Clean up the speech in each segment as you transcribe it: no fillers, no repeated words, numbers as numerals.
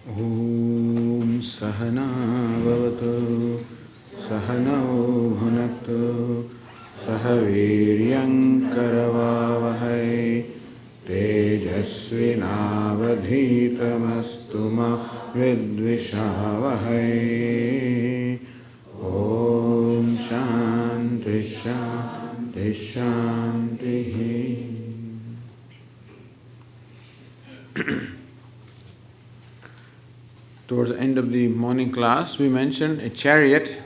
Om Sahana Bhavatu Sahanau Bhunaktu Sahaviryam Karavavahai Tejasvinavadhitamastu ma vidvishavahai. Om Shanti Shanti Shanti. Towards the end of the morning class, we mentioned a chariot,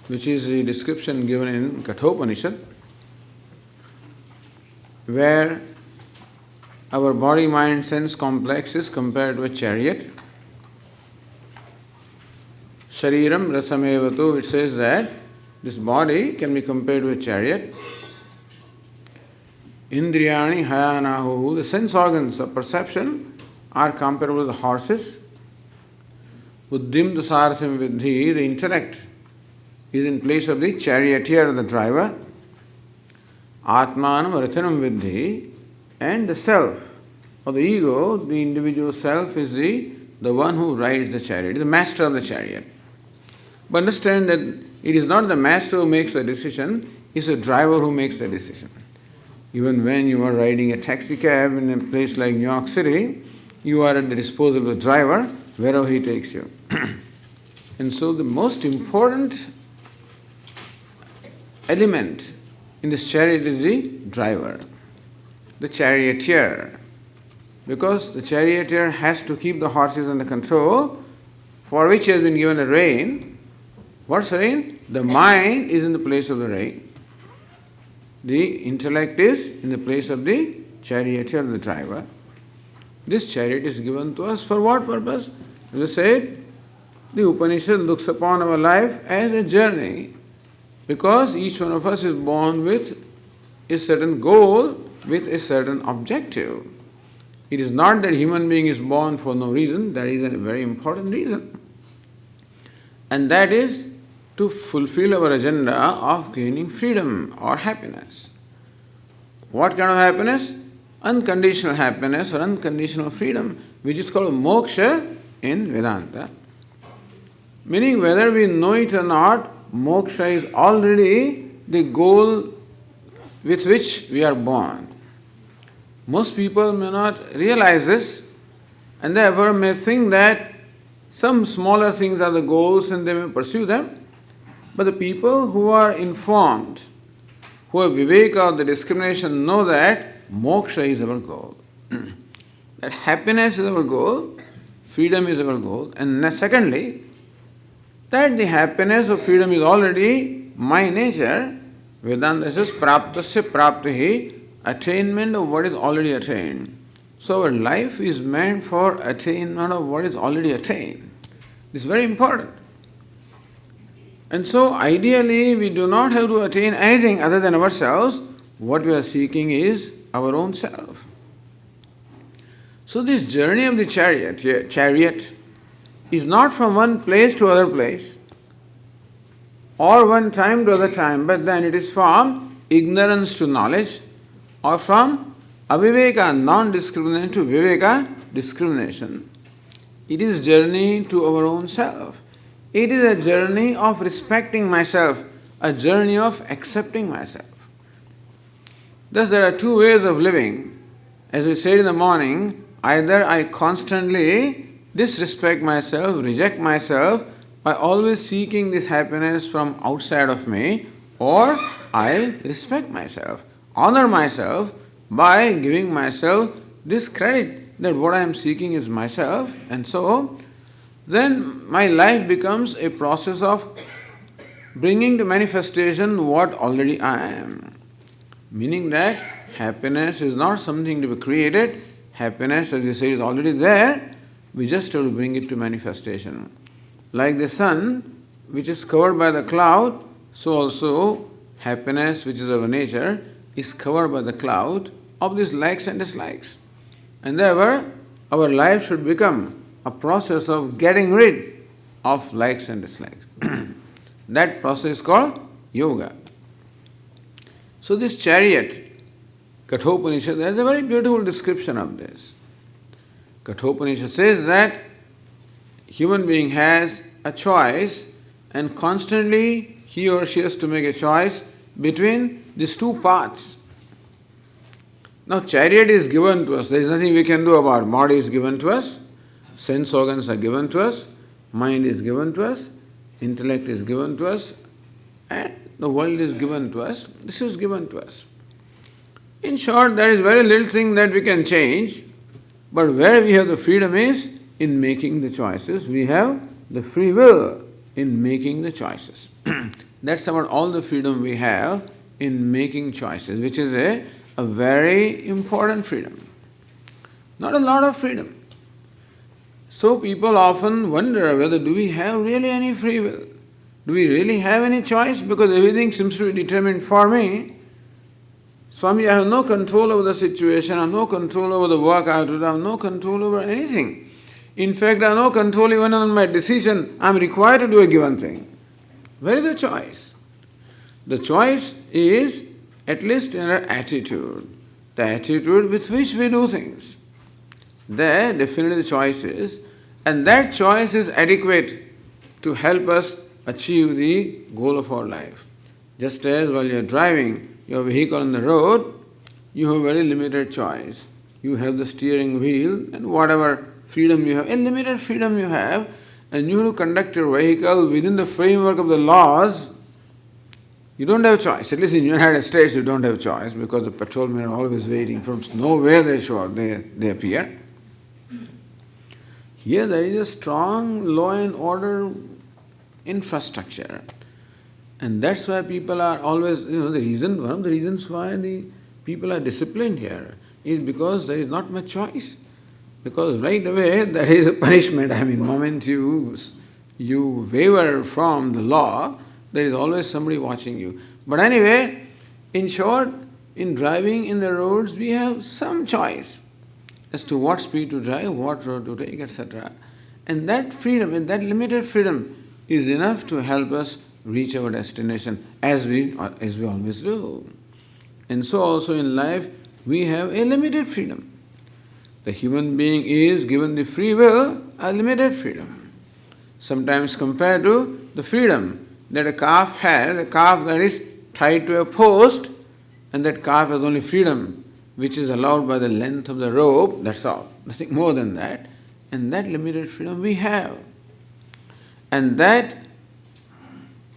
which is the description given in Kathopanishad, where our body-mind-sense complex is compared to a chariot. Shariram rasamevatu, it says that this body can be compared to a chariot. Indriyani hayanahu, the sense organs of perception are comparable to the horses. Buddhim dasaratham vidhi, the intellect is in place of the charioteer, the driver. Atmanam rathanam vidhi, and the self or the ego, the individual self, is the one who rides the chariot, the master of the chariot. But understand that it is not the master who makes the decision, it's the driver who makes the decision. Even when you are riding a taxi cab in a place like New York City, you are at the disposal of the driver wherever he takes you. And so the most important element in this chariot is the driver, the charioteer. Because the charioteer has to keep the horses under control, for which he has been given a rein. What's rein? The mind is in the place of the rein. The intellect is in the place of the charioteer, the driver. This chariot is given to us for what purpose? As I said, the Upanishad looks upon our life as a journey, because each one of us is born with a certain goal, with a certain objective. It is not that human being is born for no reason, that is a very important reason. And that is to fulfill our agenda of gaining freedom or happiness. What kind of happiness? Unconditional happiness or unconditional freedom, which is called moksha in Vedanta. Meaning, whether we know it or not, moksha is already the goal with which we are born. Most people may not realize this, and therefore may think that some smaller things are the goals and they may pursue them. But the people who are informed, who have viveka, the discrimination, know that moksha is our goal. That happiness is our goal, freedom is our goal. And secondly, that the happiness or freedom is already my nature. Vedanta says praptasya praptihi, attainment of what is already attained. So our life is meant for attainment of what is already attained. This is very important. And so ideally we do not have to attain anything other than ourselves. What we are seeking is our own self. So this journey of the chariot is not from one place to other place or one time to other time, but then it is from ignorance to knowledge or from aviveka, non-discrimination, to viveka, discrimination. It is journey to our own self. It is a journey of respecting myself, a journey of accepting myself. Thus there are two ways of living. As we said in the morning, either I constantly disrespect myself, reject myself by always seeking this happiness from outside of me, or I respect myself, honor myself by giving myself this credit that what I am seeking is myself, and so then my life becomes a process of bringing to manifestation what already I am. Meaning that happiness is not something to be created. Happiness, as we say, is already there. We just have to bring it to manifestation. Like the sun, which is covered by the cloud, so also happiness, which is our nature, is covered by the cloud of these likes and dislikes. And therefore, our life should become a process of getting rid of likes and dislikes. That process is called yoga. So this chariot, Kathopanishad, there is a very beautiful description of this. Kathopanishad says that human being has a choice and constantly he or she has to make a choice between these two paths. Now chariot is given to us, there is nothing we can do about it. Body is given to us, sense organs are given to us, mind is given to us, intellect is given to us, and the world is given to us. This is given to us. In short, there is very little thing that we can change, but where we have the freedom is in making the choices. We have the free will in making the choices. That's about all the freedom we have in making choices, which is a very important freedom. Not a lot of freedom. So people often wonder whether do we have really any free will? Do we really have any choice? Because everything seems to be determined for me. Swami, I have no control over the situation, I have no control over the work I have to do, I have no control over anything. In fact, I have no control even on my decision. I am required to do a given thing. Where is the choice? The choice is at least in our attitude, the attitude with which we do things. There definitely the choice is, and that choice is adequate to help us achieve the goal of our life. Just as while you are driving your vehicle on the road, you have very limited choice. You have the steering wheel and whatever freedom you have, a limited freedom you have, and you have to conduct your vehicle within the framework of the laws. You don't have choice. At least in the United States you don't have choice because the patrolmen are always waiting. From nowhere they show up, they appear. Here there is a strong law and order infrastructure. And that's why people are always, one of the reasons why the people are disciplined here is because there is not much choice. Because right away there is a punishment. I mean, the moment you waver from the law, there is always somebody watching you. But anyway, in short, in driving in the roads, we have some choice as to what speed to drive, what road to take, etc. And that freedom, and that limited freedom is enough to help us reach our destination as we always do. And so also in life, we have a limited freedom. The human being is given the free will, a limited freedom. Sometimes compared to the freedom that a calf has, a calf that is tied to a post, and that calf has only freedom which is allowed by the length of the rope, that's all, nothing more than that. And that limited freedom we have. And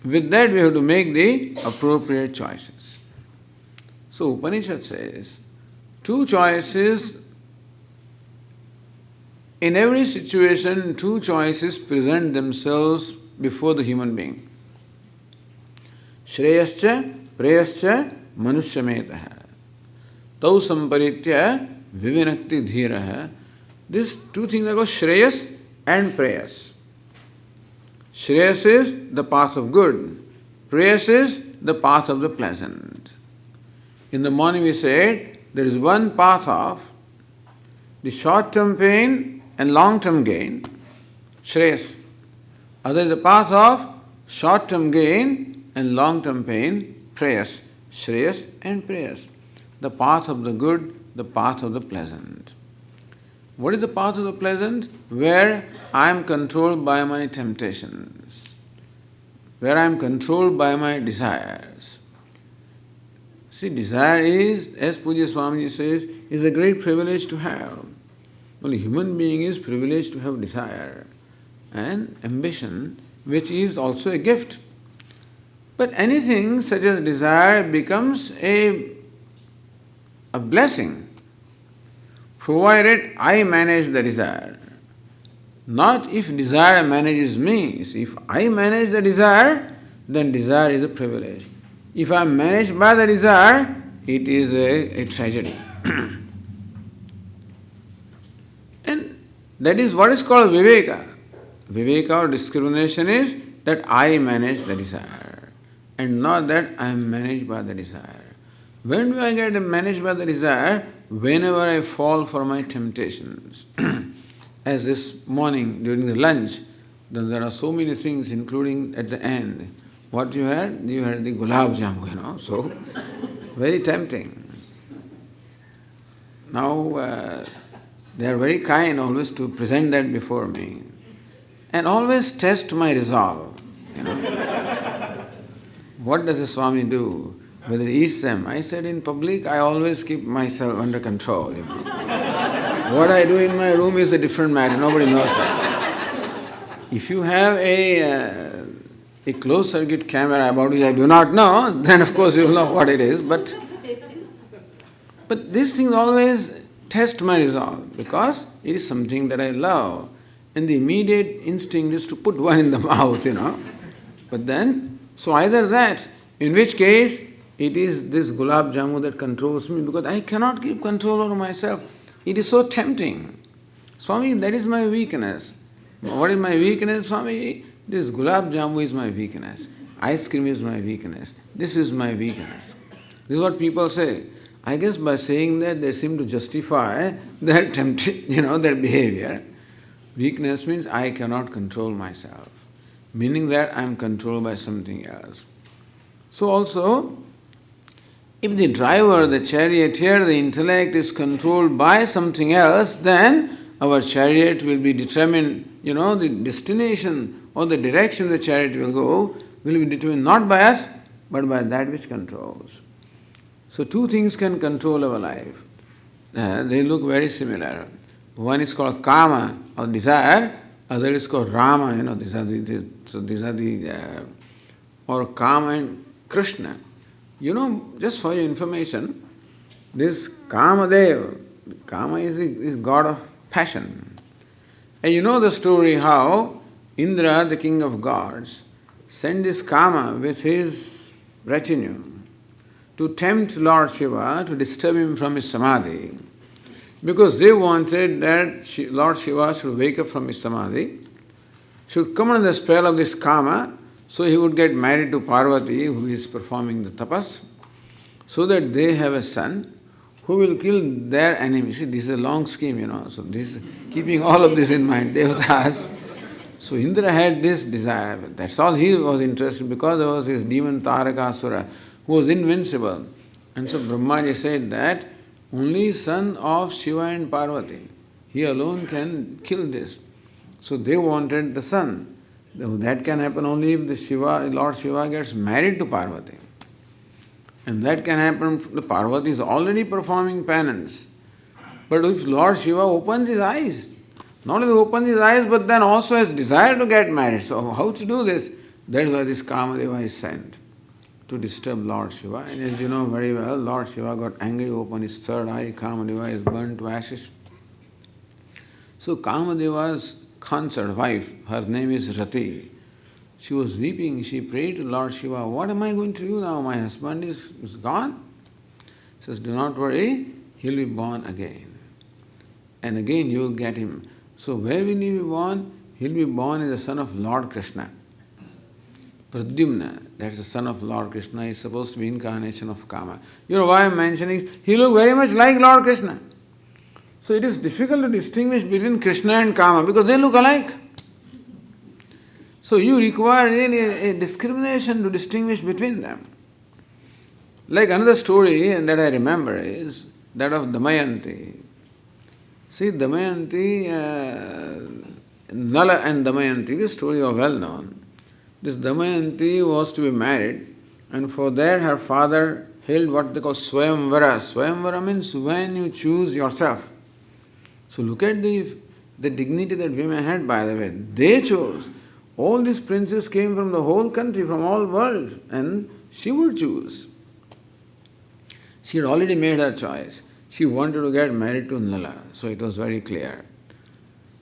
with that we have to make the appropriate choices. So Upanishad says, two choices, in every situation, two choices present themselves before the human being. Shreyascha, preyascha, manushyametah. Tau samparitya vivinakti dhiraha. These two things are called Shreyas and Preyas. Shreyas is the path of good. Preyas is the path of the pleasant. In the morning we said there is one path of the short-term pain and long-term gain, Shreyas. Other is the path of short-term gain and long-term pain, Preyas. Shreyas and Preyas. The path of the good, the path of the pleasant. What is the path of the pleasant? Where I am controlled by my temptations, where I am controlled by my desires. See, desire is, as Pujya Swamiji says, is a great privilege to have. Only human being is privileged to have desire and ambition, which is also a gift. But anything such as desire becomes a blessing, provided I manage the desire. Not if desire manages me. See, if I manage the desire, then desire is a privilege. If I am managed by the desire, it is a tragedy. And that is what is called viveka. Viveka or discrimination is that I manage the desire and not that I am managed by the desire. When do I get managed by the desire? Whenever I fall for my temptations. As this morning during the lunch, then there are so many things, including at the end. What you had? You had the gulab jamun, so very tempting. Now, They are very kind always to present that before me. And always test my resolve. What does the Swami do? Whether he eats them? I said, in public, I always keep myself under control. What I do in my room is a different matter. Nobody knows that. If you have a closed circuit camera about which I do not know, then of course you will know what it is. But these things always test my resolve because it is something that I love. And the immediate instinct is to put one in the mouth, But then, so either that, in which case it is this gulab jamu that controls me because I cannot keep control over myself. It is so tempting. Swami, that is my weakness. What is my weakness, Swami? This gulab jamu is my weakness. Ice cream is my weakness. This is my weakness. This is what people say. I guess by saying that they seem to justify their their behavior. Weakness means I cannot control myself, meaning that I am controlled by something else. So also, if the driver, the charioteer, the intellect is controlled by something else, then our chariot will be determined, the destination or the direction the chariot will go will be determined not by us, but by that which controls. So two things can control our life. They look very similar. One is called kama or desire, other is called Rama, these are the or Kama and Krishna. Just for your information, this Kamadev, Kama is god of passion. And you know the story how Indra, the king of gods, sent this Kama with his retinue to tempt Lord Shiva to disturb him from his samadhi. Because they wanted that Lord Shiva should wake up from his samadhi, should come under the spell of this Kama, so he would get married to Parvati, who is performing the tapas, so that they have a son who will kill their enemy. See, this is a long scheme, so this, keeping all of this in mind, Devatas. So Indra had this desire, that's all he was interested in, because there was this demon Tarakasura who was invincible. And so Brahmaji said that only son of Shiva and Parvati, he alone can kill this. So they wanted the son. That can happen only if Lord Shiva gets married to Parvati. And that can happen, the Parvati is already performing penance. But if Lord Shiva opens his eyes, not only opens his eyes, but then also has desire to get married. So how to do this? That is why this Kamadeva is sent, to disturb Lord Shiva. And as you know very well, Lord Shiva got angry, opened his third eye, Kamadeva is burnt to ashes. So Kamadeva's consort, wife, her name is Rati. She was weeping, she prayed to Lord Shiva, what am I going to do now? My husband is gone. He says, do not worry, he'll be born again. And again you will get him. So where will he be born? He'll be born as the son of Lord Krishna. Pradyumna, that's the son of Lord Krishna, is supposed to be incarnation of Kama. You know why I am mentioning? He looked very much like Lord Krishna. So it is difficult to distinguish between Krishna and Kama because they look alike. So you require really a discrimination to distinguish between them. Like another story that I remember is that of Damayanti. See, Damayanti, Nala and Damayanti, this story is well known. This Damayanti was to be married, and for that her father held what they call Swayamvara. Swayamvara means when you choose yourself. So look at the dignity that women had, by the way. They chose. All these princes came from the whole country, from all worlds, and she would choose. She had already made her choice. She wanted to get married to Nala, so it was very clear.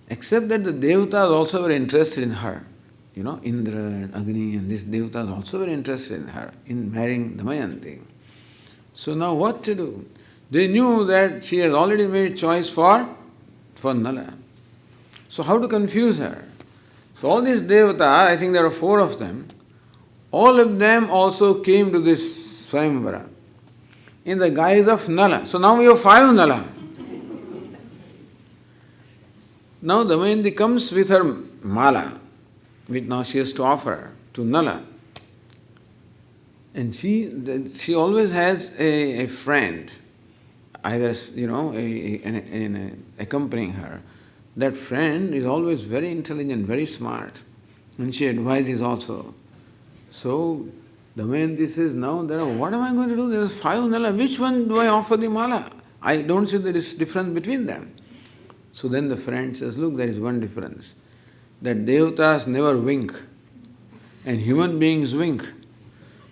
Except that the Devatas also were interested in her. Indra and Agni and these Devatas also were interested in her, in marrying Damayanti. So now what to do? They knew that she had already made choice for Nala. So how to confuse her? So all these Devatas, I think there are 4 of them, all of them also came to this Swayamvara in the guise of Nala. So now we have 5 Nala. Now Damayanti comes with her mala, which now she has to offer to Nala. And she always has a friend, either accompanying her. That friend is always very intelligent, very smart, and she advises also. So Damayanti says, now what am I going to do? There is 5 nala. Which one do I offer the mala? I don't see there is difference between them. So then the friend says, look, there is one difference. That devatas never wink and human beings wink.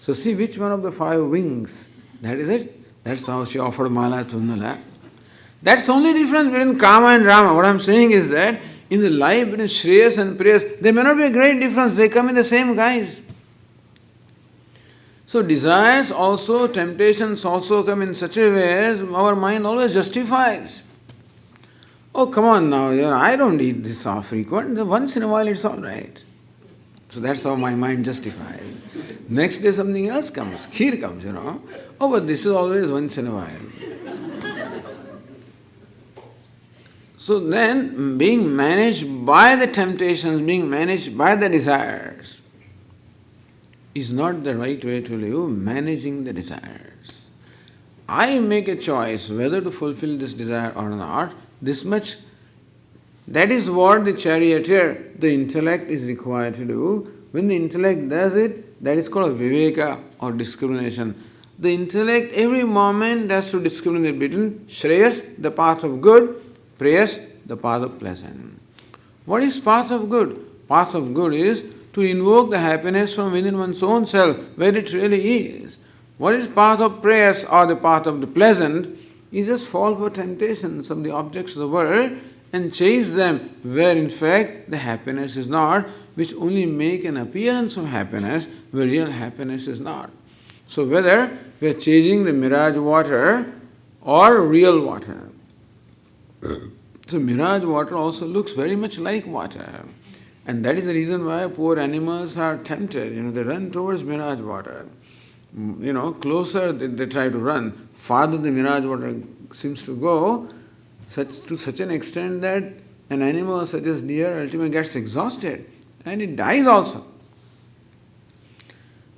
So see which one of the 5 winks. That is it. That's how she offered mala to Nala. That's the only difference between Kama and Rama. What I'm saying is that in the life between Shreyas and Preyas, there may not be a great difference. They come in the same guise. So desires also, temptations also come in such a way as our mind always justifies. Oh, come on now, I don't eat this so frequent. Once in a while it's all right. So that's how my mind justifies. Next day something else comes, kheer comes, Oh, but this is always once in a while. So then, being managed by the temptations, being managed by the desires, is not the right way to live, managing the desires. I make a choice whether to fulfill this desire or not, this much. That is what the charioteer, the intellect, is required to do. When the intellect does it, that is called viveka or discrimination. The intellect every moment has to discriminate between Shreyas, the path of good, Preyas, the path of pleasant. What is path of good? Path of good is to invoke the happiness from within one's own self, where it really is. What is path of Preyas or the path of the pleasant? You just fall for temptations of the objects of the world and chase them where in fact the happiness is not, which only make an appearance of happiness where real happiness is not. So whether we are chasing the mirage water or real water. So mirage water also looks very much like water. And that is the reason why poor animals are tempted. They run towards mirage water. Closer they try to run. Farther the mirage water seems to go, to such an extent that an animal such as deer ultimately gets exhausted and it dies also.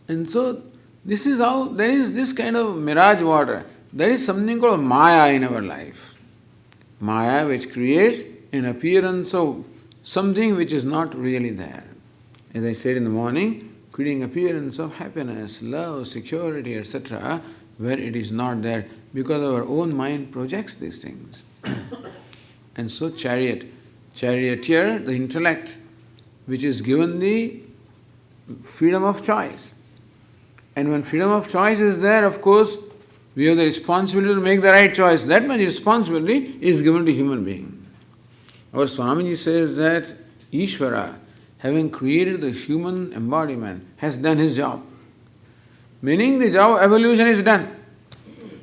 And so this is how there is this kind of mirage water. There is something called Maya in our life. Maya which creates an appearance of something which is not really there. As I said in the morning, creating appearance of happiness, love, security, etc., where it is not there, because our own mind projects these things. And so charioteer, the intellect, which is given the freedom of choice. And when freedom of choice is there, of course, we have the responsibility to make the right choice. That much responsibility is given to human being. Our Swamiji says that Ishvara, having created the human embodiment, has done his job. Meaning the job of evolution is done.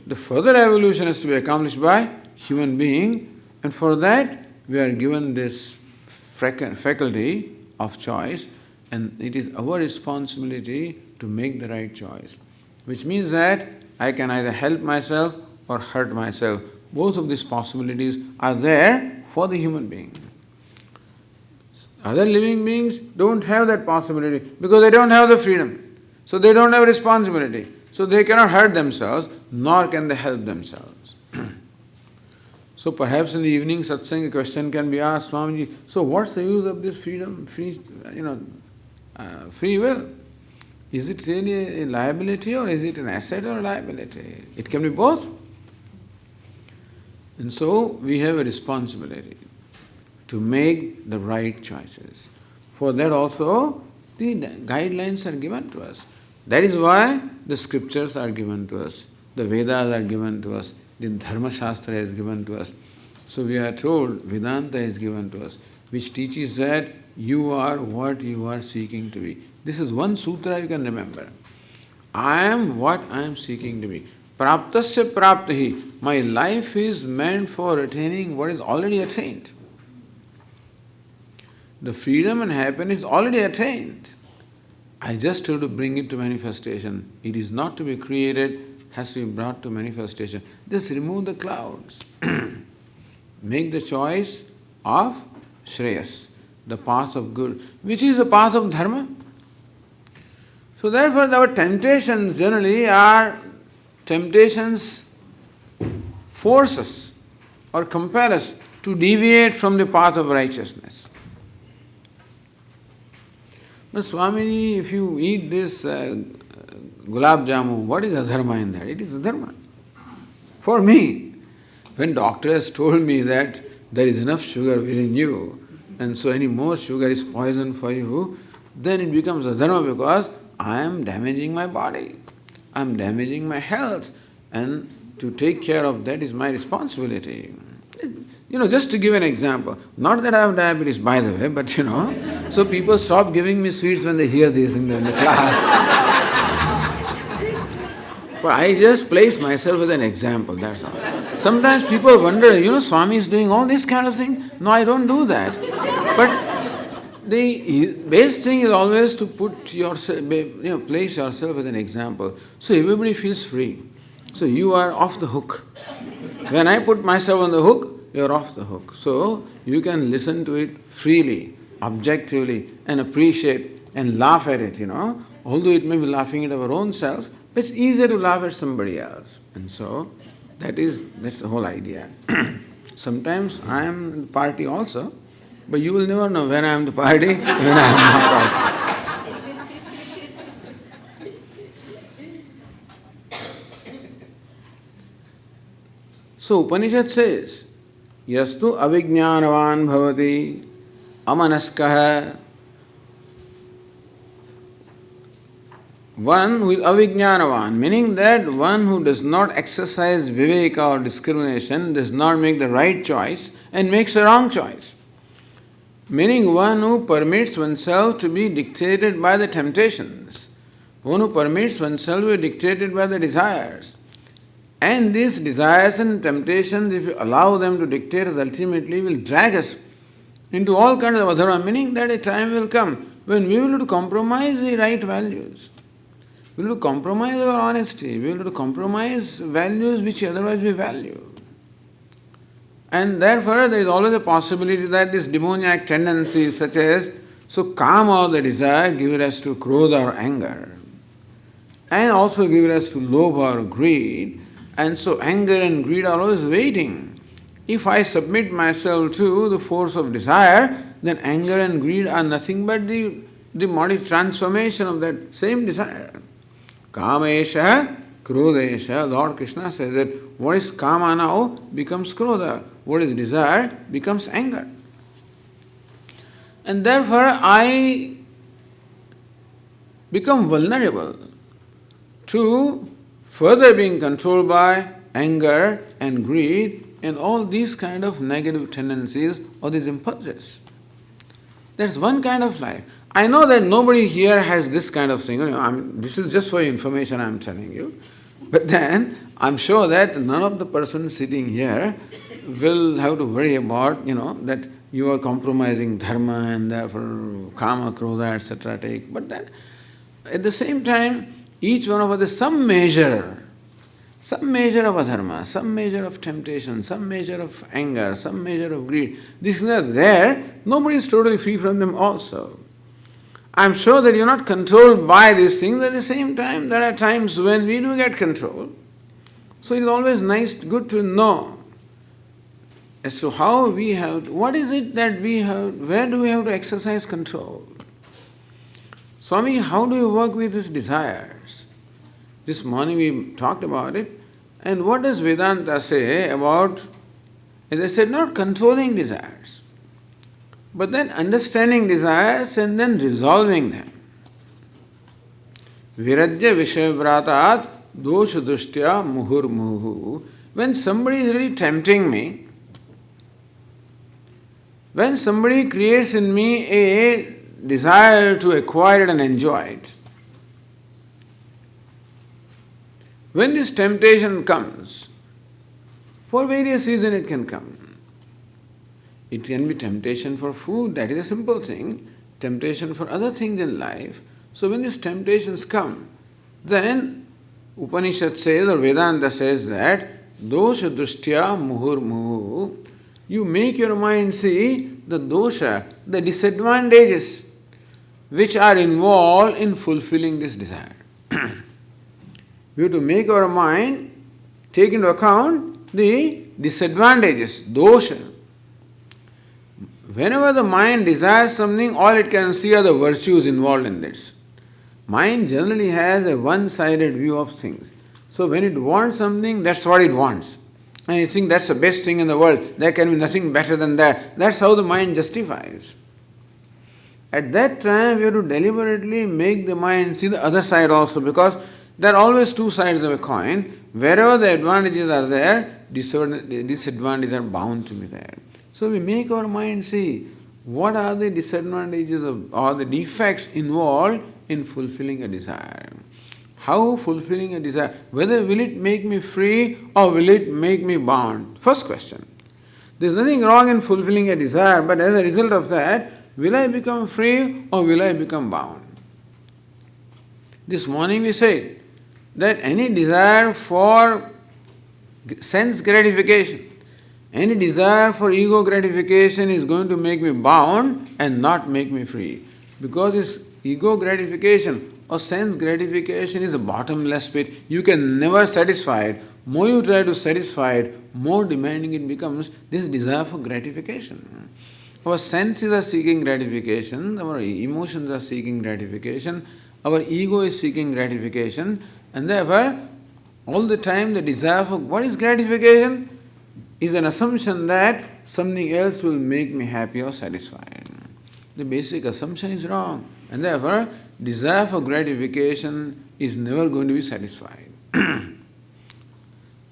The further evolution is to be accomplished by human being, and for that we are given this faculty of choice, and it is our responsibility to make the right choice. Which means that I can either help myself or hurt myself. Both of these possibilities are there for the human being. Other living beings don't have that possibility because they don't have the freedom. So they don't have responsibility. So they cannot hurt themselves, nor can they help themselves. So perhaps in the evening satsang a question can be asked, Swamiji, so what's the use of this freedom, free will? Is it really a liability or is it an asset or a liability? It can be both. And so we have a responsibility to make the right choices. For that also the guidelines are given to us. That is why the scriptures are given to us, the Vedas are given to us, the Dharma Shastra is given to us. So we are told, Vedanta is given to us, which teaches that you are what you are seeking to be. This is one sutra you can remember. I am what I am seeking to be. Praptasya praptahi. My life is meant for attaining what is already attained. The freedom and happiness is already attained. I just have to bring it to manifestation. It is not to be created, has to be brought to manifestation. Just remove the clouds. Make the choice of Shreyas, the path of good, which is the path of dharma. So therefore our temptations generally are temptations force us or compel us to deviate from the path of righteousness. But Swamiji, if you eat this gulab jamun, what is adharma in that? It is adharma. For me, when doctors told me that there is enough sugar within you, and so any more sugar is poison for you, then it becomes adharma because I am damaging my body, I am damaging my health, and to take care of that is my responsibility. Just to give an example, not that I have diabetes by the way, but so people stop giving me sweets when they hear this in the class. But I just place myself as an example, that's all. Sometimes people wonder, Swami is doing all this kind of thing. No, I don't do that. But the best thing is always to put yourself, place yourself as an example. So everybody feels free. So you are off the hook. When I put myself on the hook, you are off the hook. So you can listen to it freely, objectively, and appreciate and laugh at it, Although it may be laughing at our own self, but it's easier to laugh at somebody else. And so that's the whole idea. Sometimes I am in the party also, but you will never know when I am the party, when I am not also. So Upanishad says, Yastu avijnanavan bhavati amanaskaha. One who is avijnanavan, meaning that one who does not exercise viveka or discrimination, does not make the right choice and makes the wrong choice. Meaning one who permits oneself to be dictated by the temptations, one who permits oneself to be dictated by the desires. And these desires and temptations, if you allow them to dictate us, ultimately will drag us into all kinds of adharma, meaning that a time will come when we will have to compromise the right values. We will have to compromise our honesty. We will have to compromise values which otherwise we value. And therefore there is always a possibility that these demoniac tendencies such as, kama or the desire give rise to krodha or anger, and also give rise to lobha or greed. And so anger and greed are always waiting. If I submit myself to the force of desire, then anger and greed are nothing but the transformation of that same desire. Kamesha, krodesha, Lord Krishna says that what is kama now becomes krodha, what is desire becomes anger. And therefore I become vulnerable to further being controlled by anger and greed and all these kind of negative tendencies or these impulses. That's one kind of life. I know that nobody here has this kind of thing. This is just for information I'm telling you. But then I'm sure that none of the persons sitting here will have to worry about, that you are compromising dharma and therefore kama, krodha, etc. take. But then at the same time, each one of us is some measure of adharma, some measure of temptation, some measure of anger, some measure of greed. These things are there, nobody is totally free from them also. I'm sure that you're not controlled by these things, at the same time there are times when we do get control. So it is always good to know as to how we have, what is it that we have, where do we have to exercise control? Swami, how do you work with these desires? This morning we talked about it. And what does Vedanta say about, as I said, not controlling desires, but then understanding desires and then resolving them. Virajya vishayavratat dosha dushtya muhur muhu. When somebody is really tempting me, when somebody creates in me a desire to acquire it and enjoy it, when this temptation comes, for various reasons it can come. It can be temptation for food, that is a simple thing, temptation for other things in life. So when these temptations come, then Upanishad says or Vedanta says that dosha dushtya muhur muhu. You make your mind see the dosha, the disadvantages which are involved in fulfilling this desire. We have to make our mind take into account the disadvantages, dosha. Whenever the mind desires something, all it can see are the virtues involved in this. Mind generally has a one-sided view of things. So when it wants something, that's what it wants. And it thinks that's the best thing in the world. There can be nothing better than that. That's how the mind justifies. At that time, we have to deliberately make the mind see the other side also, because there are always two sides of a coin. Wherever the advantages are there, disadvantages are bound to be there. So we make our mind see what are the disadvantages or the defects involved in fulfilling a desire. How fulfilling a desire, whether will it make me free or will it make me bound? First question. There is nothing wrong in fulfilling a desire, but as a result of that, will I become free or will I become bound? This morning we said that any desire for sense gratification, any desire for ego gratification is going to make me bound and not make me free. Because this ego gratification or sense gratification is a bottomless pit. You can never satisfy it. More you try to satisfy it, more demanding it becomes, this desire for gratification. Our senses are seeking gratification, our emotions are seeking gratification, our ego is seeking gratification, and therefore all the time the desire for what is gratification is an assumption that something else will make me happy or satisfied. The basic assumption is wrong, and therefore desire for gratification is never going to be satisfied.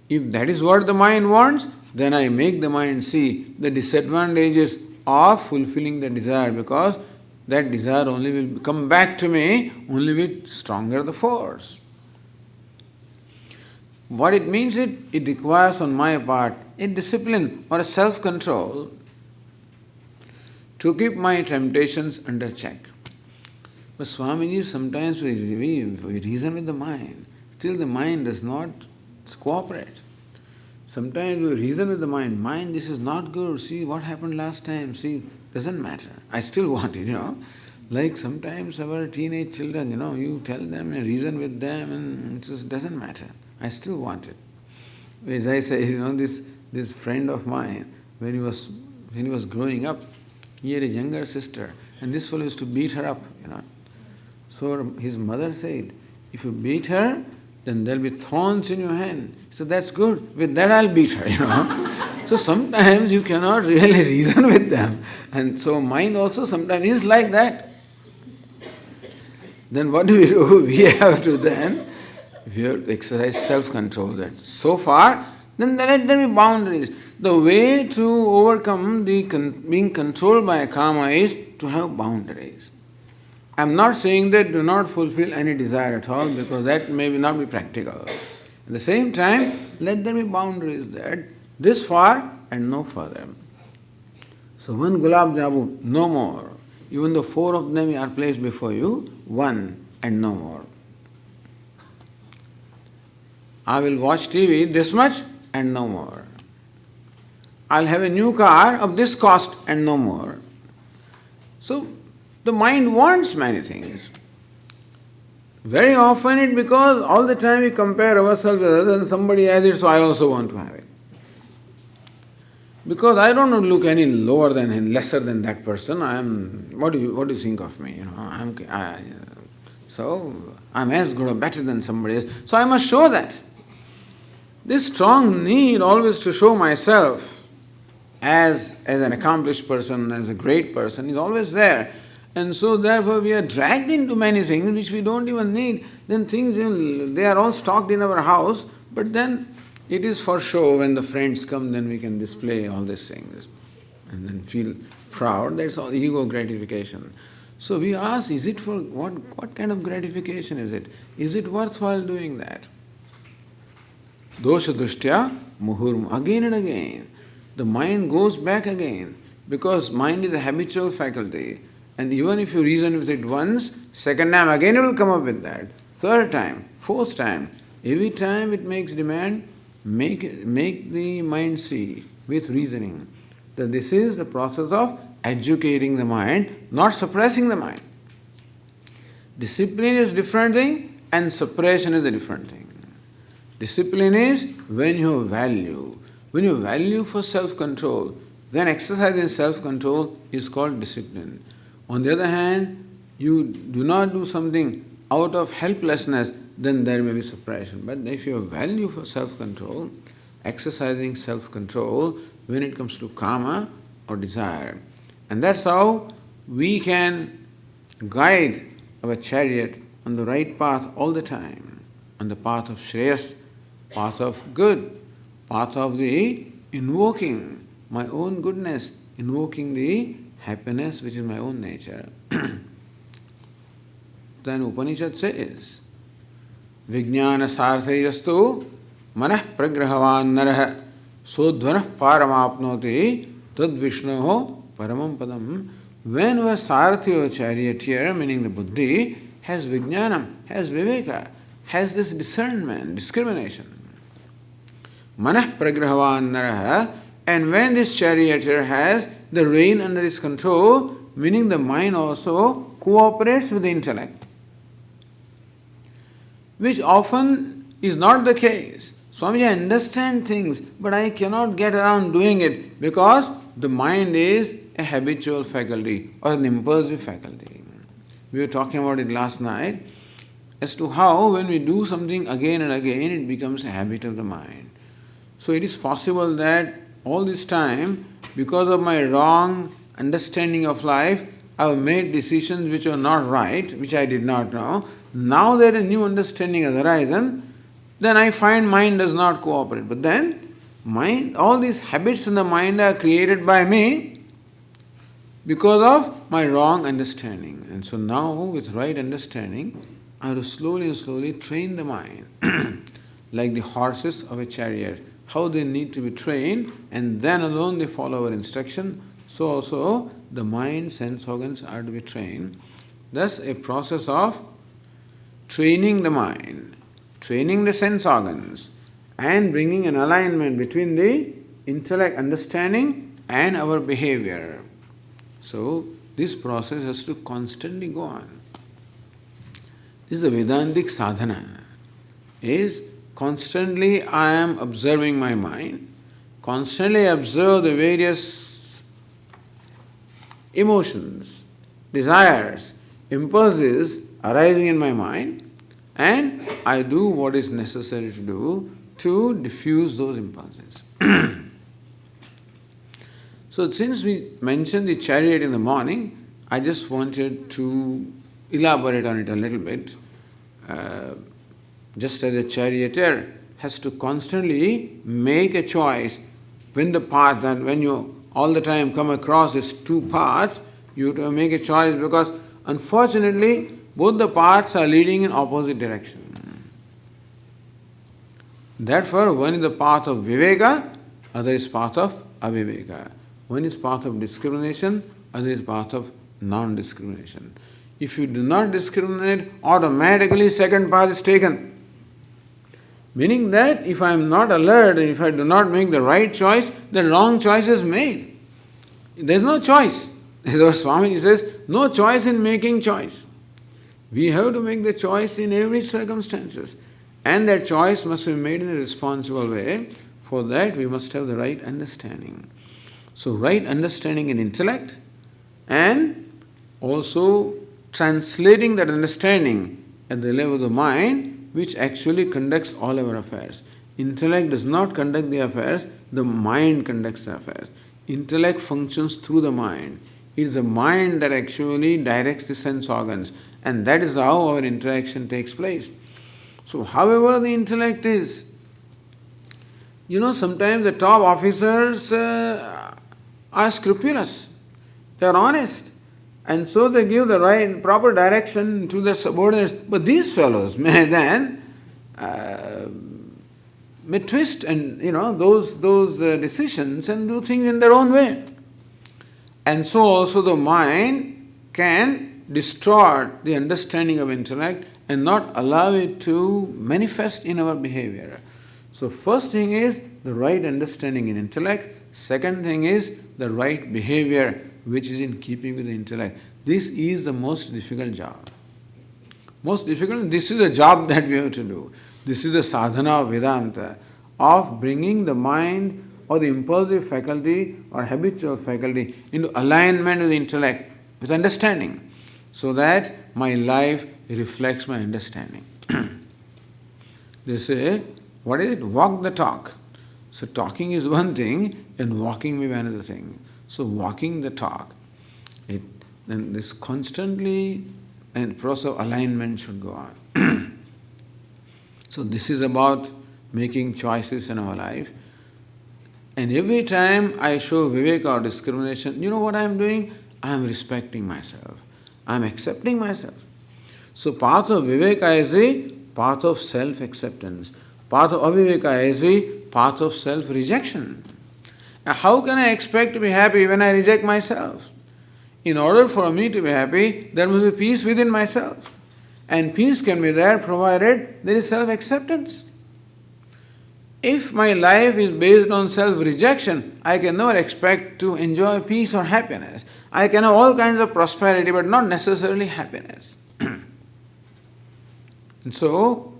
If that is what the mind wants, then I make the mind see the disadvantages of fulfilling the desire, because that desire only will come back to me only with stronger the force. What it means, it requires on my part a discipline or a self-control to keep my temptations under check. But Swamiji, sometimes we reason with the mind, still the mind does not cooperate. Sometimes we reason with the mind, this is not good, see what happened last time, see, doesn't matter, I still want it, Like sometimes our teenage children, you tell them and reason with them and it just doesn't matter, I still want it. As I say, this friend of mine, when he was growing up, he had a younger sister, and this fellow used to beat her up, So his mother said, if you beat her, then there'll be thorns in your hand. So that's good. With that I'll beat her, So sometimes you cannot really reason with them. And so mind also sometimes is like that. Then what do? We have to then, we have to exercise self-control that. So far, then let there be boundaries. The way to overcome being controlled by karma is to have boundaries. I am not saying that do not fulfill any desire at all, because that may not be practical. At the same time, let there be boundaries that this far and no further. So one gulab jamun, no more. Even though 4 of them are placed before you, 1 and no more. I will watch TV this much and no more. I'll have a new car of this cost and no more. So the mind wants many things. Very often it because all the time we compare ourselves with others and somebody has it, so I also want to have it. Because I don't look any lower than and lesser than that person. What do you think of me? So I'm as good or better than somebody else. So I must show that. This strong need always to show myself as an accomplished person, as a great person is always there. And so therefore we are dragged into many things which we don't even need. Then things, they are all stocked in our house, but then it is for show. When the friends come, then we can display all these things and then feel proud. That's all ego gratification. So we ask, is it for what kind of gratification is it? Is it worthwhile doing that? Dosha drishtya muhurm. Again and again, the mind goes back again, because mind is a habitual faculty. And even if you reason with it once, second time again it will come up with that. Third time, fourth time, every time it makes demand, make the mind see with reasoning that this is the process of educating the mind, not suppressing the mind. Discipline is different thing and suppression is a different thing. Discipline is when you have value, When you value for self-control, then exercising self-control is called discipline. On the other hand, you do not do something out of helplessness, then there may be suppression. But if you value for self-control, exercising self-control when it comes to karma or desire, and that's how we can guide our chariot on the right path all the time, on the path of Shreyas, path of good, path of the invoking my own goodness, invoking the happiness which is my own nature. Then Upanishad says, Vijnana sarthayastu manah pragrahavan narah sodhvanah paramapnoti tad vishnoho paramam padam. When a sarthi or charioteer, meaning the buddhi, has vijnanam, has viveka, has this discernment, discrimination, manah pragrahavan naraha, and when this charioteer has the rein under his control, meaning the mind also cooperates with the intellect, which often is not the case. Swamiji, I understand things, but I cannot get around doing it because the mind is a habitual faculty or an impulsive faculty. We were talking about it last night as to how when we do something again and again, it becomes a habit of the mind. So it is possible that all this time, because of my wrong understanding of life, I have made decisions which are not right, which I did not know. Now that a new understanding has arisen, then I find mind does not cooperate. But then, mind, all these habits in the mind are created by me because of my wrong understanding. And so now, with right understanding, I have to slowly and slowly train the mind, like the horses of a chariot, how they need to be trained, and then alone they follow our instruction. So also the mind, sense organs are to be trained. Thus, a process of training the mind, training the sense organs, and bringing an alignment between the intellect understanding and our behavior. So, this process has to constantly go on. This is the Vedantic sadhana, is constantly I am observing my mind, constantly observe the various emotions, desires, impulses arising in my mind, and I do what is necessary to do to diffuse those impulses. So since we mentioned the chariot in the morning, I just wanted to elaborate on it a little bit. Just as a charioteer has to constantly make a choice when the path, and when you all the time come across these two paths, you have to make a choice because unfortunately both the paths are leading in opposite direction. Therefore, one is the path of viveka, other is path of aviveka. One is path of discrimination, other is path of non-discrimination. If you do not discriminate, automatically second path is taken. Meaning that if I am not alert and if I do not make the right choice, the wrong choice is made. There is no choice. As our Swamiji says, no choice in making choice. We have to make the choice in every circumstances. And that choice must be made in a responsible way. For that we must have the right understanding. So right understanding in intellect and also translating that understanding at the level of the mind, which actually conducts all our affairs. Intellect does not conduct the affairs, the mind conducts the affairs. Intellect functions through the mind. It is the mind that actually directs the sense organs, and that is how our interaction takes place. So however the intellect is, sometimes the top officers are scrupulous, they are honest, and so they give the right, proper direction to the subordinates. But these fellows may then may twist and those decisions and do things in their own way. And so also the mind can distort the understanding of intellect and not allow it to manifest in our behavior. So first thing is the right understanding in intellect. Second thing is the right behavior which is in keeping with the intellect. This is the most difficult job. Most difficult, this is a job that we have to do. This is the sadhana of Vedanta, of bringing the mind or the impulsive faculty or habitual faculty into alignment with intellect, with understanding, so that my life reflects my understanding. They say, what is it? Walk the talk. So talking is one thing and walking may be another thing. So walking the talk, then this constantly and process of alignment should go on. So this is about making choices in our life. And every time I show viveka or discrimination, you know what I am doing? I am respecting myself. I am accepting myself. So path of viveka is the path of self-acceptance. Path of aviveka is the path of self-rejection. Now how can I expect to be happy when I reject myself? In order for me to be happy, there must be peace within myself. And peace can be there provided there is self-acceptance. If my life is based on self-rejection, I can never expect to enjoy peace or happiness. I can have all kinds of prosperity, but not necessarily happiness. And so,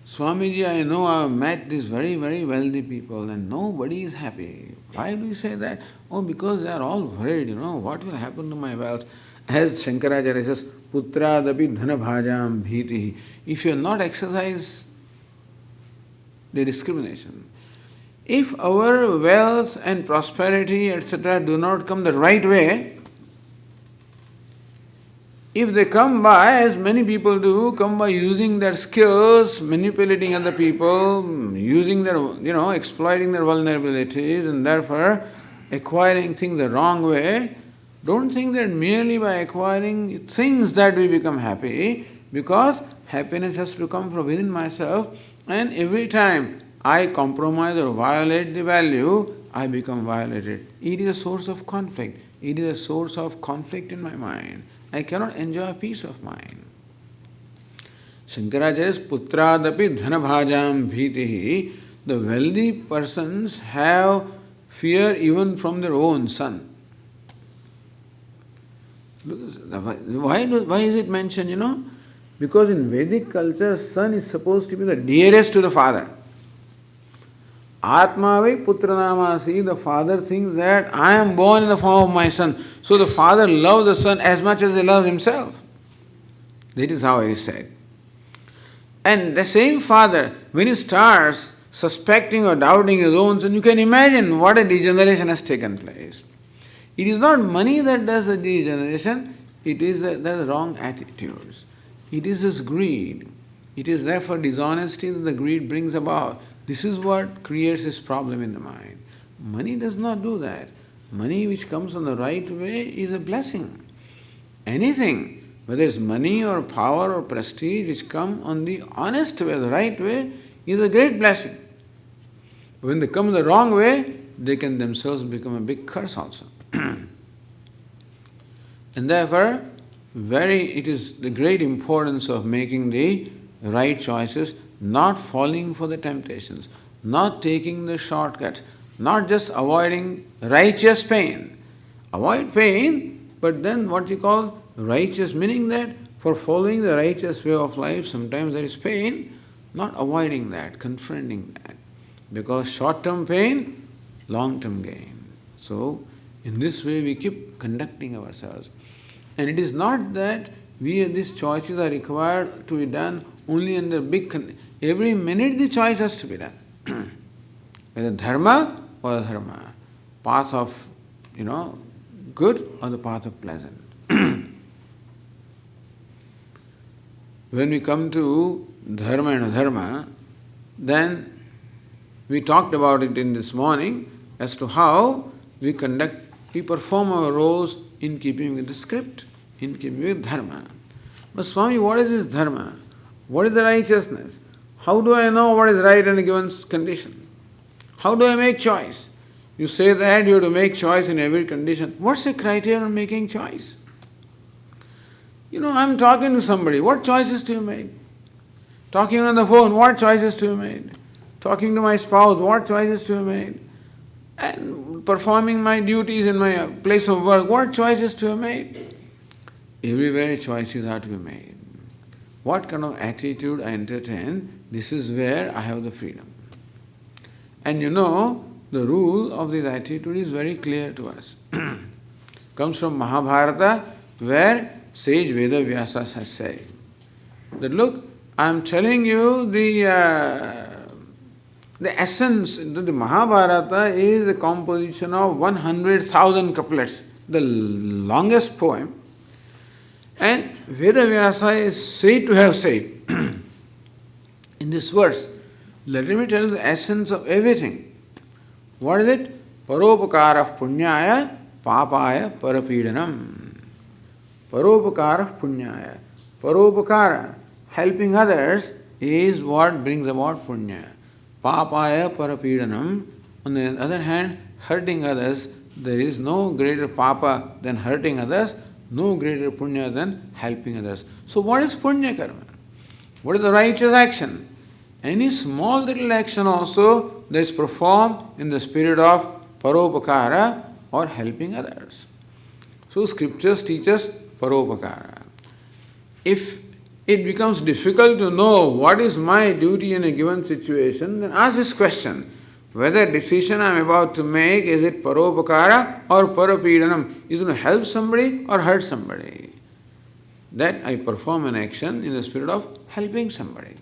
Swamiji, I know I have met these very, very wealthy people and nobody is happy. Why do you say that? Oh, because they are all worried, what will happen to my wealth? As Shankaracharya says, Putradapi dhanabhajam bhiti. If you not exercise the discrimination, if our wealth and prosperity, etc., do not come the right way, if they come by, as many people do, come by using their skills, manipulating other people, using their, exploiting their vulnerabilities, and therefore acquiring things the wrong way, don't think that merely by acquiring things that we become happy, because happiness has to come from within myself, and every time I compromise or violate the value, I become violated. It is a source of conflict. It is a source of conflict in my mind. I cannot enjoy peace of mind. Shankaracharya says, Putradapi dhanabhajam bhitihi. The wealthy persons have fear even from their own son. Why is it mentioned, Because in Vedic culture, son is supposed to be the dearest to the father. Atmave putranamasi, the father thinks that I am born in the form of my son. So the father loves the son as much as he loves himself. That is how it is said. And the same father, when he starts suspecting or doubting his own son, you can imagine what a degeneration has taken place. It is not money that does the degeneration, it is the wrong attitudes. It is this greed. It is therefore dishonesty that the greed brings about. This is what creates this problem in the mind. Money does not do that. Money which comes on the right way is a blessing. Anything, whether it's money or power or prestige, which come on the honest way, the right way, is a great blessing. When they come the wrong way, they can themselves become a big curse also. And therefore, it is the great importance of making the right choices, not falling for the temptations, not taking the shortcuts, not just avoiding righteous pain. Avoid pain, but then what you call righteous, meaning that for following the righteous way of life, sometimes there is pain, not avoiding that, confronting that. Because short-term pain, long-term gain. So, in this way we keep conducting ourselves. And it is not that these choices are required to be done only under big every minute the choice has to be done. Whether dharma or adharma. Path of, good or the path of pleasant. When we come to dharma and adharma, then we talked about it in this morning as to how we perform our roles in keeping with the script, in keeping with dharma. But Swami, what is this dharma? What is the righteousness? How do I know what is right in a given condition? How do I make choice? You say that you have to make choice in every condition. What's the criteria of making choice? I'm talking to somebody. What choices do you make? Talking on the phone, what choices do you make? Talking to my spouse, what choices do you make? And performing my duties in my place of work, what choices do you make? Everywhere choices are to be made. What kind of attitude I entertain, this is where I have the freedom. And the rule of this attitude is very clear to us. Comes from Mahabharata, where sage Vedavyasa has said that, look, I am telling you the essence. The Mahabharata is a composition of 100,000 couplets, the longest poem. And Vedavyasa is said to have said in this verse, let me tell you the essence of everything. What is it? Paropakara punyaya papaya parapidanam. Paropakara punyaya. Paropakara, helping others, is what brings about punya. Papaya parapidanam. On the other hand, hurting others, there is no greater papa than hurting others, no greater punya than helping others. So what is punya karma? What is the righteous action? Any small little action also that is performed in the spirit of paropakara or helping others. So scriptures teach us paropakara. If it becomes difficult to know what is my duty in a given situation, then ask this question: whether decision I am about to make, is it paropakara or parapidanam? Is it going to help somebody or hurt somebody? That I perform an action in the spirit of helping somebody.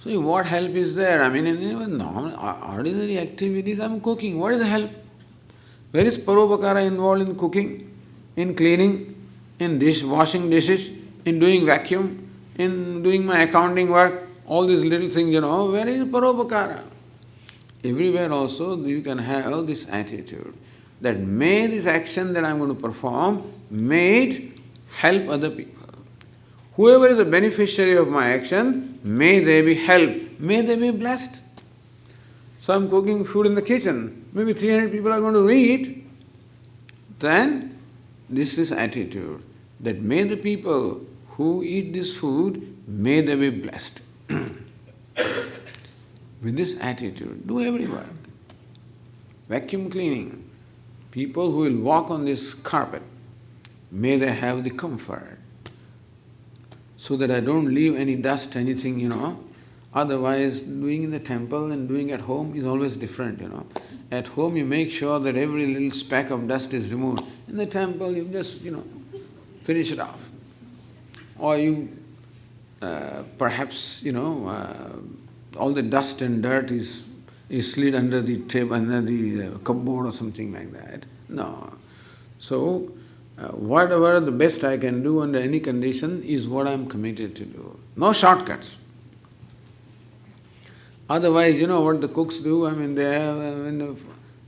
So what help is there? I mean, in normal, ordinary activities, I am cooking. What is the help? Where is paropakara involved in cooking, in cleaning, in washing dishes, in doing vacuum, in doing my accounting work, all these little things, where is paropakara? Everywhere also you can have this attitude that may this action that I am going to perform, may it help other people. Whoever is the beneficiary of my action, may they be helped, may they be blessed. So I am cooking food in the kitchen, maybe 300 people are going to eat. Then this is attitude, that may the people who eat this food, may they be blessed. With this attitude, do every work. Vacuum cleaning, people who will walk on this carpet, may they have the comfort, so that I don't leave any dust, anything, Otherwise, doing in the temple and doing at home is always different, At home you make sure that every little speck of dust is removed. In the temple you just, finish it off. Or you, perhaps, all the dust and dirt is slid under the table, under the cupboard or something like that. No. So, whatever the best I can do under any condition is what I am committed to do. No shortcuts. Otherwise, what the cooks do, I mean, they have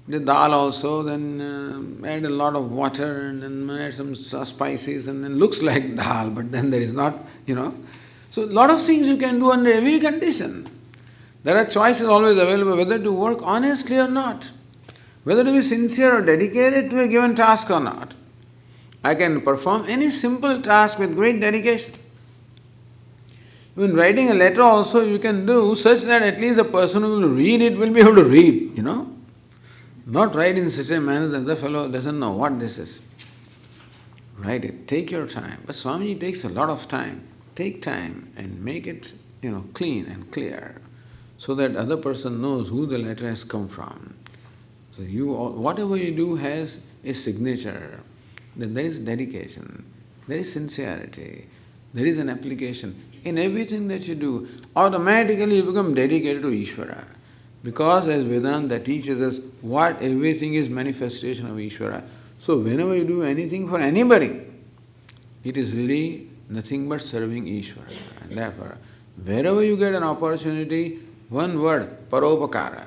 the dal also, then add a lot of water and then add some spices and then looks like dal, but then there is not, So a lot of things you can do under every condition. There are choices always available whether to work honestly or not, whether to be sincere or dedicated to a given task or not. I can perform any simple task with great dedication. Even writing a letter also you can do such that at least the person who will read it will be able to read, Not write in such a manner that the fellow doesn't know what this is. Write it, take your time. But Swamiji takes a lot of time. Take time and make it, clean and clear, so that other person knows who the letter has come from. So whatever you do has a signature. Then there is dedication, there is sincerity, there is an application. In everything that you do, automatically you become dedicated to Ishvara. Because as Vedanta teaches us, what everything is manifestation of Ishvara. So whenever you do anything for anybody, it is really nothing but serving Ishvara. And therefore, wherever you get an opportunity, one word, paropakara,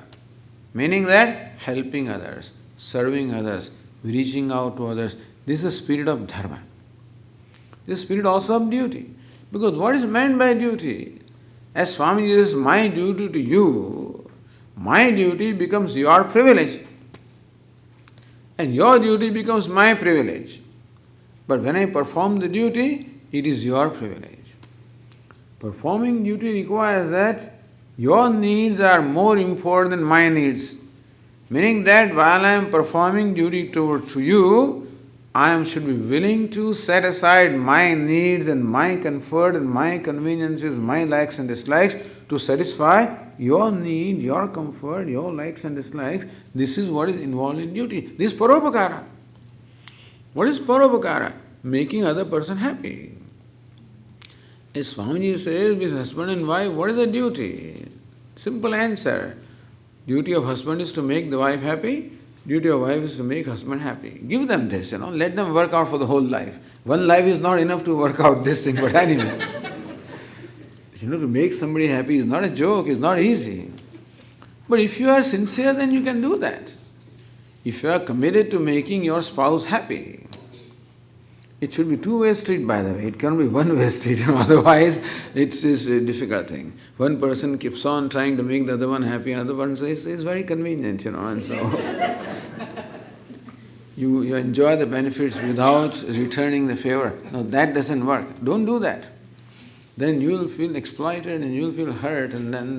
meaning that helping others, serving others, reaching out to others. This is the spirit of dharma. This spirit also of duty. Because what is meant by duty? As Swamiji says, my duty to you, my duty becomes your privilege. And your duty becomes my privilege. But when I perform the duty, it is your privilege. Performing duty requires that your needs are more important than my needs. Meaning that while I am performing duty towards you, I should be willing to set aside my needs and my comfort and my conveniences, my likes and dislikes to satisfy your need, your comfort, your likes and dislikes. This is what is involved in duty. This is paropakara. What is paropakara? Making other person happy. As Swamiji says, with husband and wife, what is the duty? Simple answer. Duty of husband is to make the wife happy. Duty of wife is to make husband happy. Give them this, let them work out for the whole life. One life is not enough to work out this thing, but anyway. To make somebody happy is not a joke, it's not easy. But if you are sincere, then you can do that. If you are committed to making your spouse happy, it should be two-way street, by the way. It can't be one-way street, otherwise it's a difficult thing. One person keeps on trying to make the other one happy, another one says it's very convenient, and so you enjoy the benefits without returning the favor. No, that doesn't work. Don't do that. Then you will feel exploited and you will feel hurt, and then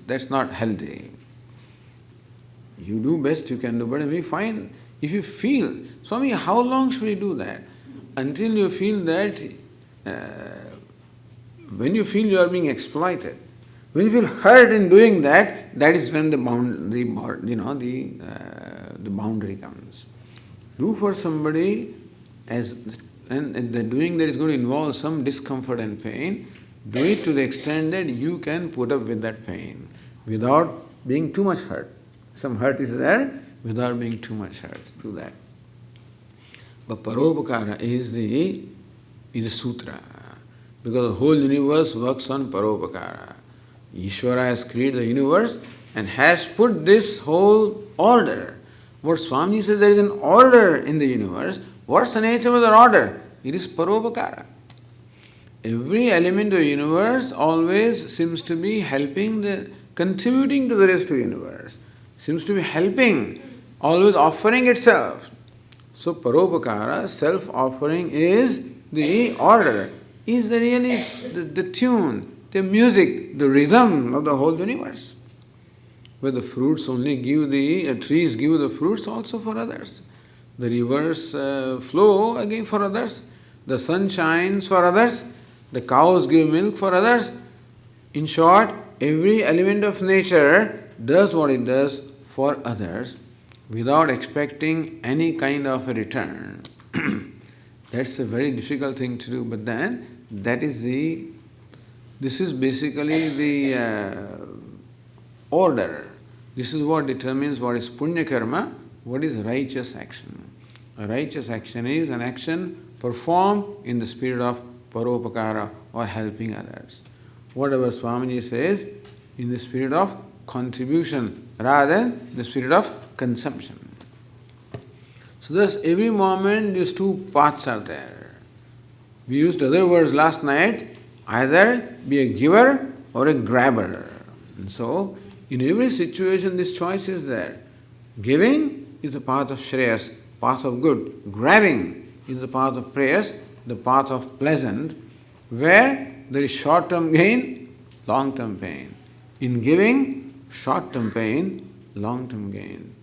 that's not healthy. You do best you can do, but if you feel, Swami, how long should we do that? Until you feel that, when you feel you are being exploited, when you feel hurt in doing that, that is when the boundary comes. Do for somebody and the doing that is going to involve some discomfort and pain. Do it to the extent that you can put up with that pain without being too much hurt. Some hurt is there without being too much hurt. Do that. But paropakara is a sutra, because the whole universe works on paropakara. Ishvara has created the universe and has put this whole order. What Swami says, there is an order in the universe. What's the nature of the order? It is paropakara. Every element of the universe always seems to be contributing to the rest of the universe. Seems to be helping, always offering itself. So paropakara, self-offering, is the order, is really the tune, the music, the rhythm of the whole universe. Where the fruits only trees give the fruits also for others. The rivers flow again for others. The sun shines for others. The cows give milk for others. In short, every element of nature does what it does for others without expecting any kind of a return. That's a very difficult thing to do, but then this is basically the order. This is what determines what is punya karma, what is righteous action. A righteous action is an action performed in the spirit of paropakara or helping others. Whatever Swamiji says, in the spirit of contribution rather than the spirit of consumption. So thus every moment these two paths are there. We used other words last night, either be a giver or a grabber. And so in every situation this choice is there. Giving is the path of Shreyas, path of good. Grabbing is the path of prayers, the path of pleasant, where there is short-term gain, long-term pain. In giving, short-term pain, long-term gain.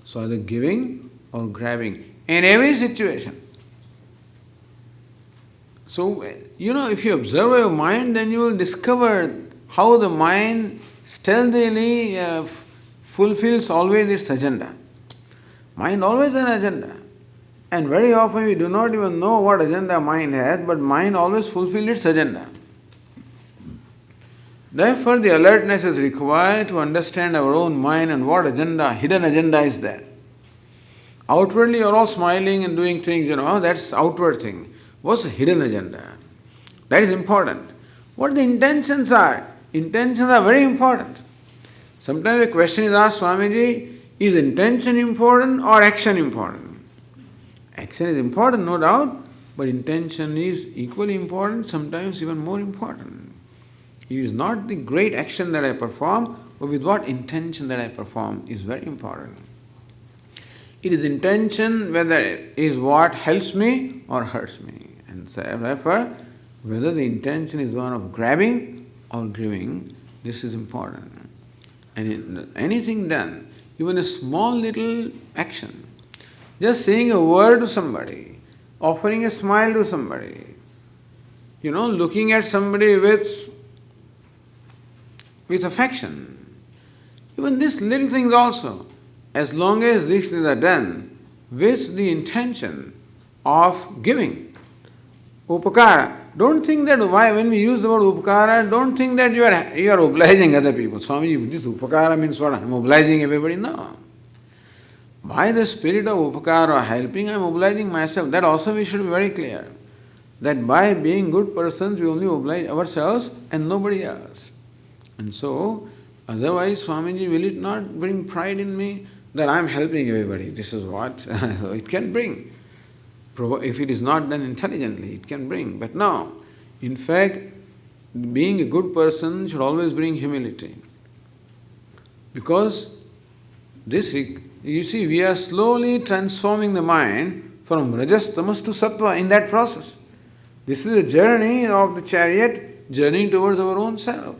So either giving or grabbing in every situation. So, if you observe your mind, then you will discover how the mind stealthily fulfills always its agenda. Mind always an agenda. And very often we do not even know what agenda mind has, but mind always fulfills its agenda. Therefore, the alertness is required to understand our own mind and what hidden agenda is there. Outwardly, you're all smiling and doing things, that's outward thing. What's the hidden agenda? That is important. What the intentions are? Intentions are very important. Sometimes a question is asked, Swamiji, is intention important or action important? Action is important, no doubt, but intention is equally important, sometimes even more important. It is not the great action that I perform, but with what intention that I perform is very important. It is intention whether it is what helps me or hurts me. And therefore, whether the intention is one of grabbing or giving, this is important. And in anything done, even a small little action, just saying a word to somebody, offering a smile to somebody, looking at somebody with with affection. Even these little things also, as long as these things are done with the intention of giving. Upakara. Don't think that when we use the word upakara, don't think that you are obliging other people. Swamiji, this upakara means what? I'm obliging everybody? No. By the spirit of upakara or helping, I'm obliging myself. That also we should be very clear. That by being good persons, we only oblige ourselves and nobody else. And so, otherwise, Swamiji, will it not bring pride in me that I'm helping everybody? This is what so it can bring. If it is not done intelligently, it can bring. But no. In fact, being a good person should always bring humility. Because this, you see, we are slowly transforming the mind from rajas, tamas to sattva in that process. This is a journey of the chariot, journeying towards our own self.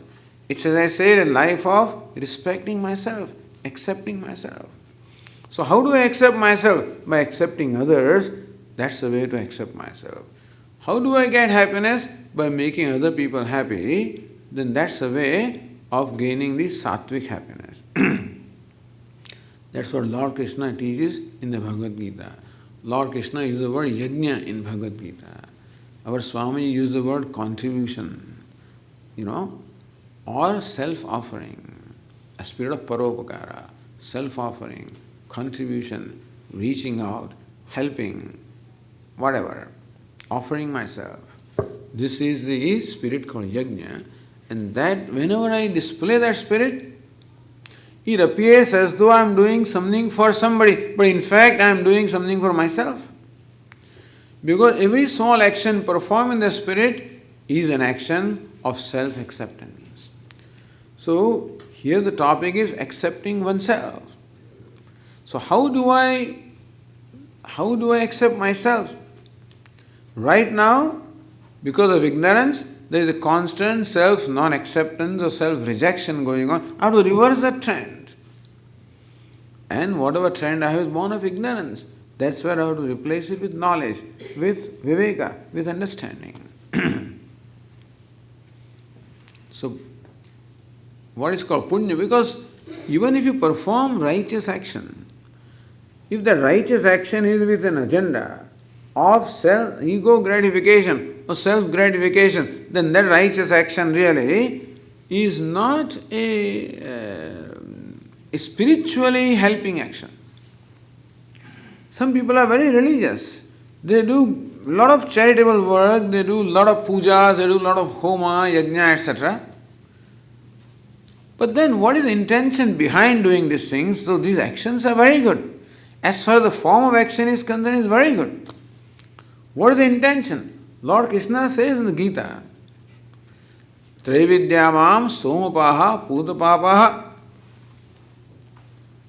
It's, as I said, a life of respecting myself, accepting myself. So how do I accept myself? By accepting others. That's the way to accept myself. How do I get happiness? By making other people happy. Then that's a way of gaining the sattvic happiness. That's what Lord Krishna teaches in the Bhagavad Gita. Lord Krishna uses the word yajna in Bhagavad Gita. Our Swami used the word contribution, or self-offering, a spirit of paropakara, self-offering, contribution, reaching out, helping, whatever, offering myself. This is the spirit called yajna, and that whenever I display that spirit, it appears as though I am doing something for somebody, but in fact I am doing something for myself. Because every small action performed in the spirit is an action of self-acceptance. So here the topic is accepting oneself. So how do I accept myself? Right now, because of ignorance, there is a constant self-non-acceptance or self-rejection going on. I have to reverse that trend. And whatever trend I have is born of ignorance. That's where I have to replace it with knowledge, with viveka, with understanding. So, what is called punya? Because even if you perform righteous action, if the righteous action is with an agenda of ego gratification or self-gratification, then that righteous action really is not a spiritually helping action. Some people are very religious. They do a lot of charitable work, they do a lot of pujas, they do a lot of homa, yajna, etc. But then what is the intention behind doing these things? So these actions are very good. As far as the form of action is concerned, it's very good. What is the intention? Lord Krishna says in the Gita, Traividyamam somapaha putapapaha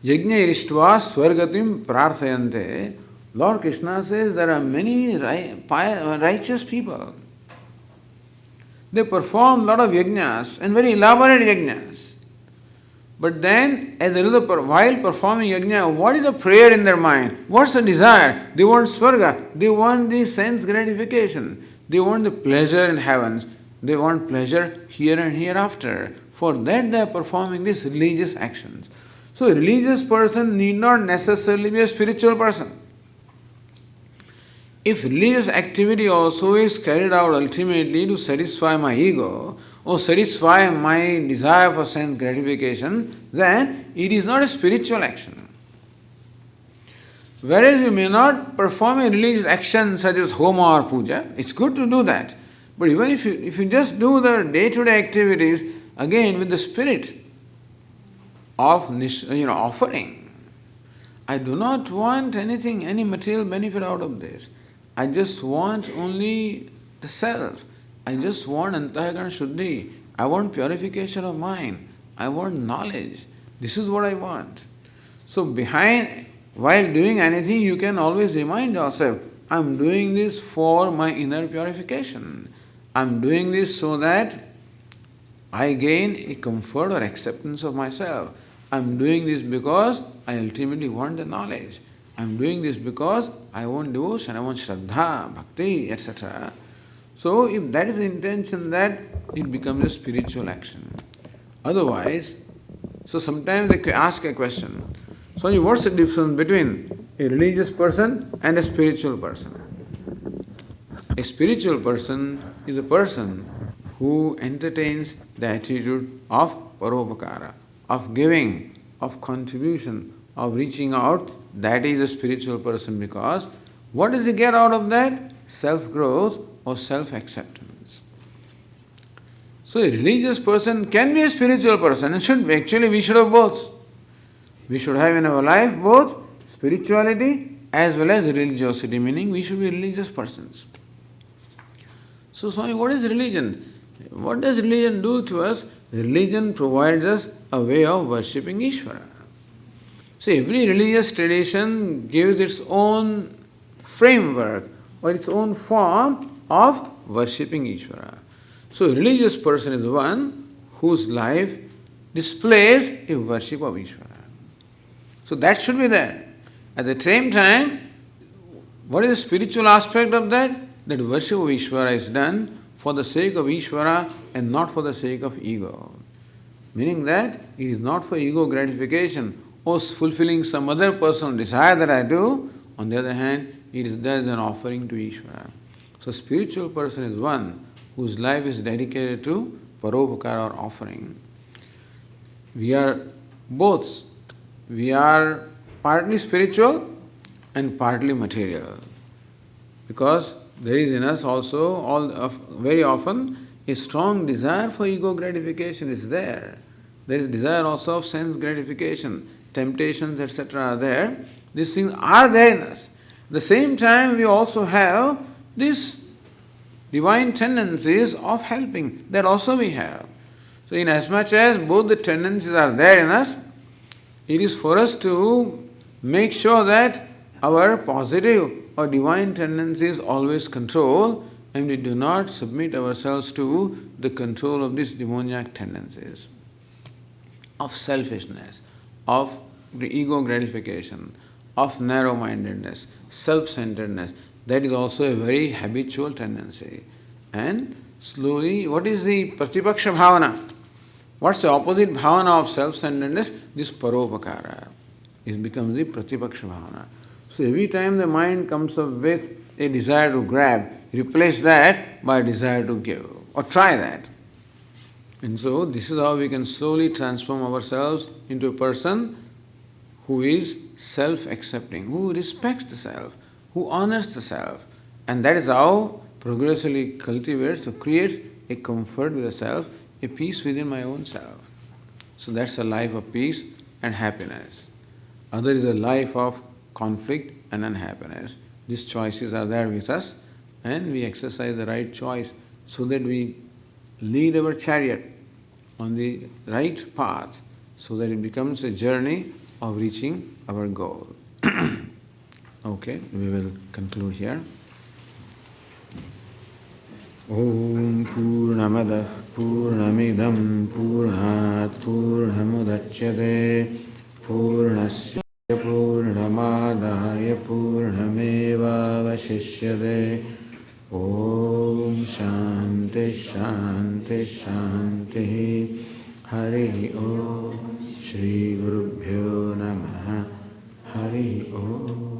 yajna irištva swargatim prarthayante. Lord Krishna says there are many righteous people. They perform a lot of yajnas and very elaborate yajnas. But then, while performing yajna, what is the prayer in their mind? What's the desire? They want swarga. They want the sense gratification. They want the pleasure in heavens. They want pleasure here and hereafter. For that they are performing these religious actions. So a religious person need not necessarily be a spiritual person. If religious activity also is carried out ultimately to satisfy my ego or satisfy my desire for sense gratification, then it is not a spiritual action. Whereas you may not perform a religious action such as homa or puja, it's good to do that. But even if you just do the day-to-day activities, again with the spirit of offering, I do not want anything, any material benefit out of this. I just want only the self. I just want antahakana shuddhi. I want purification of mind. I want knowledge. This is what I want. So while doing anything, you can always remind yourself, I'm doing this for my inner purification. I'm doing this so that I gain a comfort or acceptance of myself. I'm doing this because I ultimately want the knowledge. I'm doing this because I want devotion, I want shraddha, bhakti, etc. So if that is the intention, that it becomes a spiritual action. Otherwise, so sometimes they ask a question. So what's the difference between a religious person and a spiritual person? A spiritual person is a person who entertains the attitude of paropakara, of giving, of contribution, of reaching out. That is a spiritual person, because what does he get out of that? Self-growth or self-acceptance. So a religious person can be a spiritual person, and should be. Actually, we should have both. We should have in our life both spirituality as well as religiosity, meaning we should be religious persons. So Swami, what is religion? What does religion do to us? Religion provides us a way of worshipping Ishvara. So every religious tradition gives its own framework or its own form of worshipping Ishvara. So a religious person is the one whose life displays a worship of Ishvara. So that should be there. At the same time, what is the spiritual aspect of that? That worship of Ishvara is done for the sake of Ishvara and not for the sake of ego. Meaning that it is not for ego gratification or fulfilling some other personal desire that I do. On the other hand, it is there as an offering to Ishvara. So spiritual person is one whose life is dedicated to paropakara or offering. We are both. We are partly spiritual and partly material. Because there is in us also very often a strong desire for ego gratification is there. There is desire also of sense gratification, temptations, etc. are there. These things are there in us. At the same time, we also have these divine tendencies of helping. That also we have. So in as much as both the tendencies are there in us, it is for us to make sure that our positive or divine tendencies always control, and we do not submit ourselves to the control of these demoniac tendencies of selfishness, of ego gratification, of narrow-mindedness, self-centeredness. That is also a very habitual tendency. And slowly, what is the pratipaksha bhavana? What's the opposite bhavana of self-centeredness? This paropakara. It becomes the pratipaksha bhavana. So every time the mind comes up with a desire to grab, replace that by a desire to give, or try that. And so this is how we can slowly transform ourselves into a person who is self-accepting, who respects the self, who honors the self. And that is how progressively cultivates or creates a comfort with the self, a peace within my own self. So that's a life of peace and happiness. Other is a life of conflict and unhappiness. These choices are there with us, and we exercise the right choice so that we lead our chariot on the right path, so that it becomes a journey of reaching our goal. Okay, we will conclude here. Om Purnamada Purnamidam Purnat Purnamudachyate Purnasya Purnamadaya Purnameva Vashishyate. Om Shanti Shanti Shanti. Hari Om. Shri Gurubhyo Namaha. Hari Om.